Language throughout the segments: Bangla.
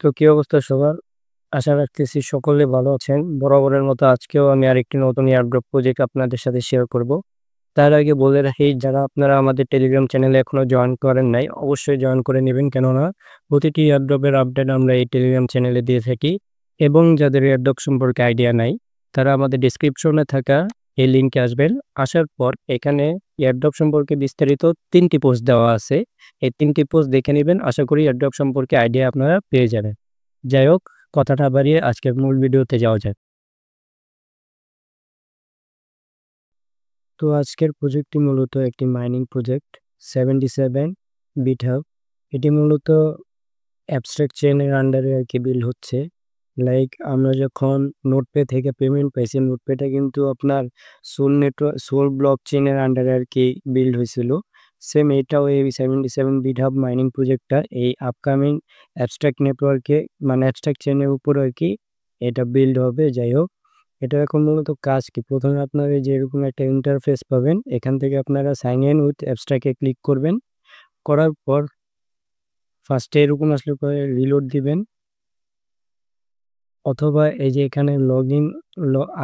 তো কি অবস্থা সবার? আশা রাখতেছি সকলে ভালো আছেন। বরাবরের মতো আজকেও আমি আরেকটি নতুন এয়ারড্রপ প্রজেক্ট আপনাদের সাথে শেয়ার করব। তার আগে বলে রাখি, যারা আপনারা আমাদের টেলিগ্রাম চ্যানেলে এখনো জয়েন করেন নাই, অবশ্যই জয়েন করে নেবেন। কেননা প্রতিটি এয়ারড্রপের আপডেট আমরা এই টেলিগ্রাম চ্যানেলে দিয়ে থাকি। এবং যাদের এয়ারড্রপ সম্পর্কে আইডিয়া নাই, তারা আমাদের ডিসক্রিপশনে থাকা এই লিঙ্কে আসবেন। আসার পর এখানে এয়ারড্রপ সম্পর্কে বিস্তারিত 3টি পোস্ট দেওয়া আছে। এই 3টি পোস্ট দেখে নেবেন। আশা করি এয়ারড্রপ সম্পর্কে আইডিয়া আপনারা পেয়ে যাবেন। যাই হোক, কথাটা বাড়িয়ে আজকের মূল ভিডিওতে যাওয়া যাক। তো আজকের প্রজেক্টটি মূলত একটি মাইনিং প্রজেক্ট 77 বিটহাব। এটি মূলত অ্যাবস্ট্রাক্ট চেইনের আন্ডারে আর কি বিল্ড হচ্ছে। লাইক আমরা যখন নোটপে থেকে পেমেন্ট পাইছি, নোটপেটা কিন্তু আপনার সোল ব্লক চেইনের আন্ডারে আর কি বিল্ড হয়েছিল। সেম এটাও এই 77 বিটহাব মাইনিং প্রজেক্টটা এই আপকামিং অ্যাবস্ট্রাক্ট নেটওয়ার্কে, মানে অ্যাবস্ট্রাক্ট চেইনের উপর আর কি এটা বিল্ড হবে। যাই হোক, এটা এখন মূলত কাজ কি, প্রথমে আপনারা এই যে এরকম একটা ইন্টারফেস পাবেন। এখান থেকে আপনারা সাইন ইন উইথ অ্যাবস্ট্রাক্টে ক্লিক করবেন। করার পর ফার্স্টে এরকম আসলে পরে রিলোড দিবেন, অথবা এই যে এখানে log in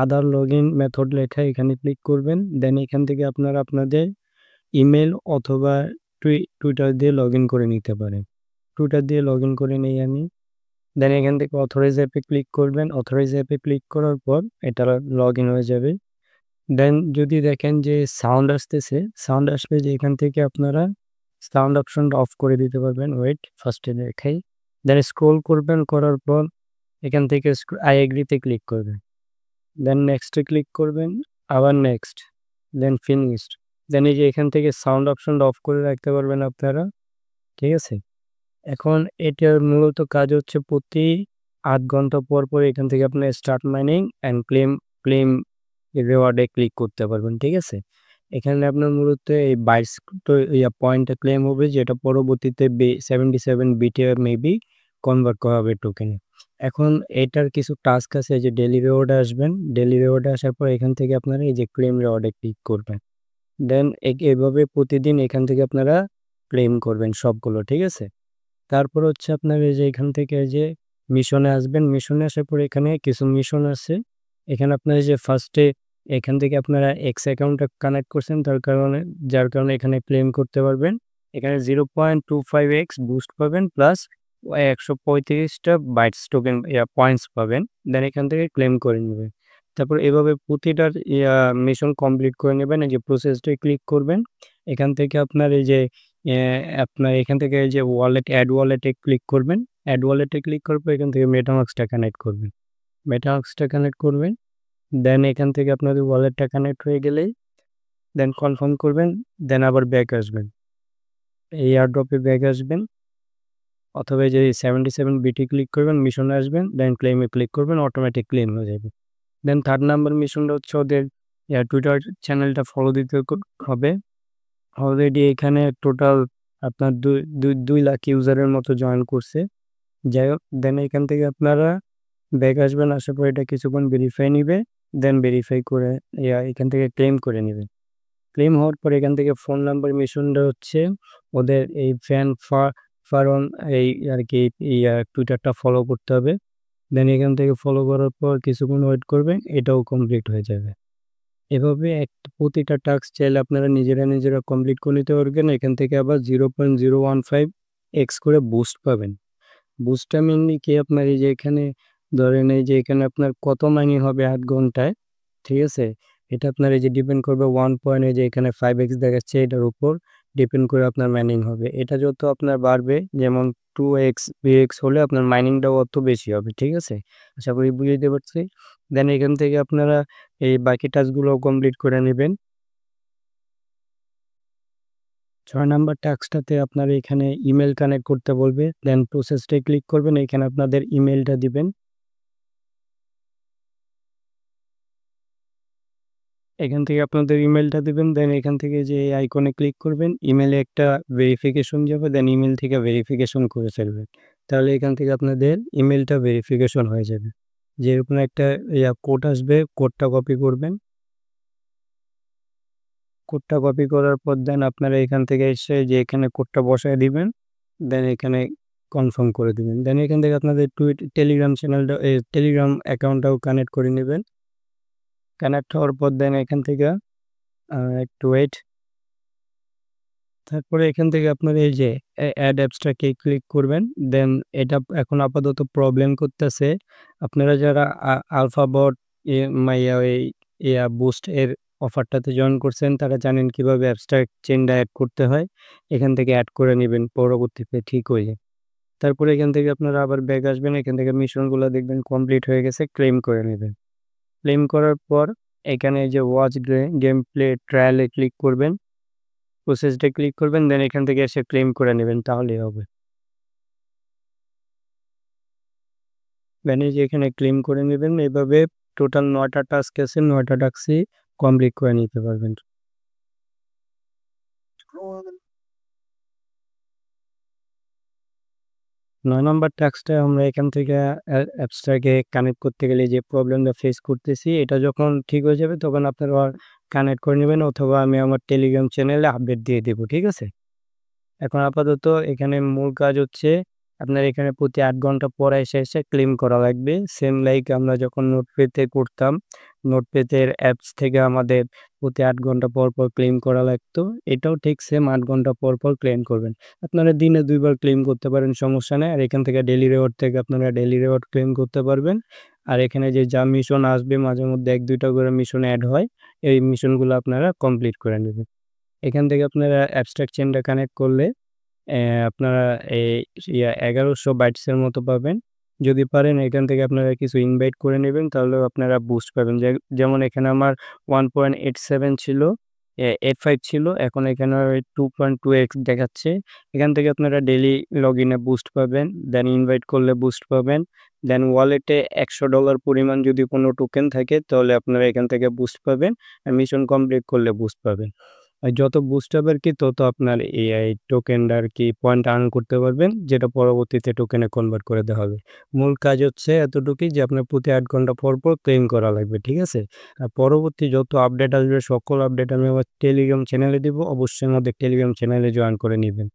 other log in method লেখা, এখানে ক্লিক করবেন। দেন এখান থেকে আপনারা আপনাদের ইমেল অথবা টুইটার দিয়ে লগ ইন করে নিতে পারেন। টুইটার দিয়ে লগ ইন করে নিই আমি। দেন এখান থেকে অথরাইজ অ্যাপে ক্লিক করবেন। অথরাইজ অ্যাপে ক্লিক করার পর এটা লগ ইন হয়ে যাবে। দেন যদি দেখেন যে সাউন্ড আসতেছে, সাউন্ড আসলে যে এখান থেকে আপনারা সাউন্ড অপশনটা অফ করে দিতে পারবেন। ওয়েট, ফার্স্টে দেখাই। দেন স্ক্রোল করবেন, করার পর এখান থেকে আই এগ্রিতে ক্লিক করবেন। দেন নেক্সটে ক্লিক করবেন, আবার নেক্সট, দেন ফিনিশড। দেন এই যে এখান থেকে সাউন্ড অপশনটা অফ করে রাখতে পারবেন আপনারা। ঠিক আছে, এখন এটার মূলত কাজ হচ্ছে প্রতি 8 ঘন্টা পর পর এখান থেকে আপনি স্টার্ট মাইনিং অ্যান্ড ক্লেম রেওয়ার্ডে ক্লিক করতে পারবেন। ঠিক আছে, এখানে আপনার মূলত এই 22 পয়েন্টটা ক্লেম হবে, যেটা পরবর্তীতে 77 বিটে মেবি কনভার্ট করা হবে টোকেনে। এখন এটার কিছু টাস্ক আছে, যে ডেলি রেওয়ার্ডে আসবেন। ডেলি রেওয়ার্ডে আসার পর এখান থেকে আপনারা এই যে ক্লেম রেওয়ার্ডে ক্লিক করবেন। দেন এভাবে প্রতিদিন এখান থেকে আপনারা ক্লেম করবেন সবগুলো। ঠিক আছে, তারপর হচ্ছে আপনার এই যে এখান থেকে এই যে মিশনে আসবেন। মিশনে আসার পর এখানে কিছু মিশন আছে। এখানে আপনার এই যে ফার্স্টে এখান থেকে আপনারা এক্স অ্যাকাউন্টটা কানেক্ট করছেন, যার কারণে এখানে ক্লেম করতে পারবেন। এখানে 0.25x বুস্ট পাবেন, প্লাস 135টা বাইটস টোকেন পয়েন্টস পাবেন। দেন এখান থেকে ক্লেম করে নেবেন। তারপর এভাবে প্রতিটার মিশন কমপ্লিট করে নেবেন। এই যে প্রসেসটাই ক্লিক করবেন। এখান থেকে আপনার এই যে আপনার এখান থেকে এই যে অ্যাড ওয়ালেটে ক্লিক করবেন। অ্যাড ওয়ালেটে ক্লিক করার পর এখান থেকে মেটামাস্কটা কানেক্ট করবেন। মেটামাস্কটা কানেক্ট করবেন। দেন এখান থেকে আপনাদের ওয়ালেটটা কানেক্ট হয়ে গেলেই দেন কনফার্ম করবেন। দেন আবার ব্যাক আসবেন, এই এয়ারড্রপে ব্যাক আসবেন, অথবা এই যে 77 বিটি ক্লিক করবেন, মিশনে আসবেন, দেন ক্লেমে ক্লিক করবেন, অটোমেটিক ক্লেম হয়ে যাবে। দেন 3 নাম্বার মিশনটা হচ্ছে ওদের টুইটার চ্যানেলটা ফলো দিতে হবে। অলরেডি এখানে টোটাল আপনার 2 লাখ ইউজারের মতো জয়েন করছে। যাই হোক, দেন এখান থেকে আপনারা ব্যাক আসবেন। আসার পর এটা কিছুক্ষণ ভেরিফাই নিবে। দেন ভেরিফাই করে এখান থেকে ক্লেম করে নেবেন। ক্লেম হওয়ার পর এখান থেকে ফোন নাম্বার মিশনটা হচ্ছে ওদের এই ফারন এই আর কি টুইটারটা ফলো করতে হবে। দেন এখান থেকে ফলো করার পর কিছুক্ষণ ওয়েট করবেন, এটাও কমপ্লিট হয়ে যাবে। এভাবে প্রতিটা টাস্ক চাইলে আপনারা নিজেরা কমপ্লিট করে নিতে পারবেন। এখান থেকে আবার 0.015x করে বুস্ট পাবেন। বুস্টটা মেনলি কি, আপনার এই যে এখানে ধরেন এই যে এখানে আপনার কত মাইনিং হবে 8 ঘন্টায়। ঠিক আছে, এটা আপনার এই যে ডিপেন্ড করবে 1 পয়েন্ট, এই যে এখানে 5x দেখাচ্ছে, এটার উপর ডিপেন্ড করে আপনার মাইনিং হবে। এটা যত আপনার বাড়বে, যেমন 2x 3x হলে আপনার মাইনিংটাও অত বেশি হবে। ঠিক আছে, আশা করি বুঝে দিতে পারছি। দেন এখান থেকে আপনারা এই বাকি টাস্কগুলো কমপ্লিট করে নেবেন। 6 নাম্বার টাস্কটাতে আপনার এখানে ইমেল কানেক্ট করতে বলবে। দেন প্রসেসটাই ক্লিক করবেন, এখানে আপনাদের ইমেলটা দিবেন। এখান থেকে আপনাদের ইমেলটা দিবেন। দেন এখান থেকে যে আইকনে ক্লিক করবেন, ইমেলে একটা ভেরিফিকেশন যাবে। দেন ইমেল থেকে ভেরিফিকেশন করে ফেলবেন। তাহলে এখান থেকে আপনাদের ইমেলটা ভেরিফিকেশন হয়ে যাবে। যেরকম একটা কোড আসবে, কোডটা কপি করবেন। কোডটা কপি করার পর দেন আপনারা এখান থেকে এসে যে এখানে কোডটা বসায় দিবেন। দেন এখানে কনফার্ম করে দিবেন। দেন এখান থেকে আপনাদের টেলিগ্রাম চ্যানেলটা টেলিগ্রাম অ্যাকাউন্টটাও কানেক্ট করে নেবেন। কানেক্ট হওয়ার পর দেন এখান থেকে একটু ওয়েট। তারপরে এখান থেকে আপনার এই যে অ্যাড অ্যাপসটাকে ক্লিক করবেন। দেন এটা এখন আপাতত প্রবলেম করতেছে। আপনারা যারা আলফা বট বুস্ট এর অফারটাতে জয়েন করছেন তারা জানেন কিভাবে অ্যাপসটা চেনটা অ্যাড করতে হয়। এখান থেকে অ্যাড করে নেবেন, পরবর্তীতে ঠিক হয়ে যায়। তারপরে এখান থেকে আপনারা আবার ব্যাক আসবেন। এখান থেকে মিশনগুলো দেখবেন কমপ্লিট হয়ে গেছে, ক্লেম করে নেবেন। ক্লেম করার পর এখানে যে ওয়াচ গেম প্লে ট্রায়ালে ক্লিক করবেন, প্রসেসটা ক্লিক করবেন, দেন এখান থেকে এসে ক্লেম করে নেবেন, তাহলেই হবে। দেন এই যে এখানে ক্লেম করে নেবেন। এভাবে টোটাল 9টা টাস্ক আছে, 9টা টাস্কই কমপ্লিট করে নিতে পারবেন। 9 নম্বর টাস্কটা আমরা এখান থেকে অ্যাপসটাকে কানেক্ট করতে গেলে যে প্রবলেমটা ফেস করতেছি, এটা যখন ঠিক হয়ে যাবে তখন আপনারা কানেক্ট করে নেবেন, অথবা আমি আমার টেলিগ্রাম চ্যানেলে আপডেট দিয়ে দেবো, ঠিক আছে? এখন আপাতত এখানে মূল কাজ হচ্ছে আপনার এখানে প্রতি 8 ঘন্টা পর এসে ক্লেম করা লাগবে। সেম লাইক আমরা যখন নোটপেতে করতাম, নোটপেতের অ্যাপস থেকে আমাদের প্রতি 8 ঘন্টা পর ক্লেম করা লাগতো। এটাও ঠিক সেম 8 ঘন্টা পর ক্লেম করবেন। আপনারা দিনে 2 বার ক্লেম করতে পারেন, সমস্যা নেই। আর এখান থেকে ডেইলি রিওয়ার্ড থেকে আপনারা ডেইলি রিওয়ার্ড ক্লেম করতে পারবেন। আর এখানে যে যা মিশন আসবে মাঝে মধ্যে 1-2টা করে মিশন অ্যাড হয়, এই মিশনগুলো আপনারা কমপ্লিট করে নেবেন। এখান থেকে আপনারা অ্যাবস্ট্রাক্ট চেইনটা কানেক্ট করলে আপনারা এই 1100 বাইটসের মতো পাবেন। যদি পারেন এখান থেকে আপনারা কিছু ইনভাইট করে নেবেন, তাহলেও আপনারা বুস্ট পাবেন। যেমন এখানে আমার 1.87 ছিল, 85 ছিল, এখন এখানে 2.2x দেখাচ্ছে। এখান থেকে আপনারা ডেইলি লগইনে বুস্ট পাবেন, দেন ইনভাইট করলে বুস্ট পাবেন। দেন ওয়ালেটে $100 পরিমাণ যদি কোনো টোকেন থাকে তাহলে আপনারা এখান থেকে বুস্ট পাবেন। আর মিশন কমপ্লিট করলে বুস্ট পাবেন। আর যত বুস্ট হবে আরকি তত আপনার এই টোকেনটা আরকি পয়েন্ট আর্ন করতে পারবেন, যেটা পরবর্তীতে টোকেনে কনভার্ট করে দেওয়া হবে। মূল কাজ হচ্ছে এতটুকুই যে আপনার প্রতি 8 ঘন্টা পর ক্লেম করা লাগবে, ঠিক আছে? আর পরবর্তী যত আপডেট আসবে সকল আপডেট আমি আমার টেলিগ্রাম চ্যানেলে দিব। অবশ্যই আমাদের টেলিগ্রাম চ্যানেলে জয়েন করে নিবেন।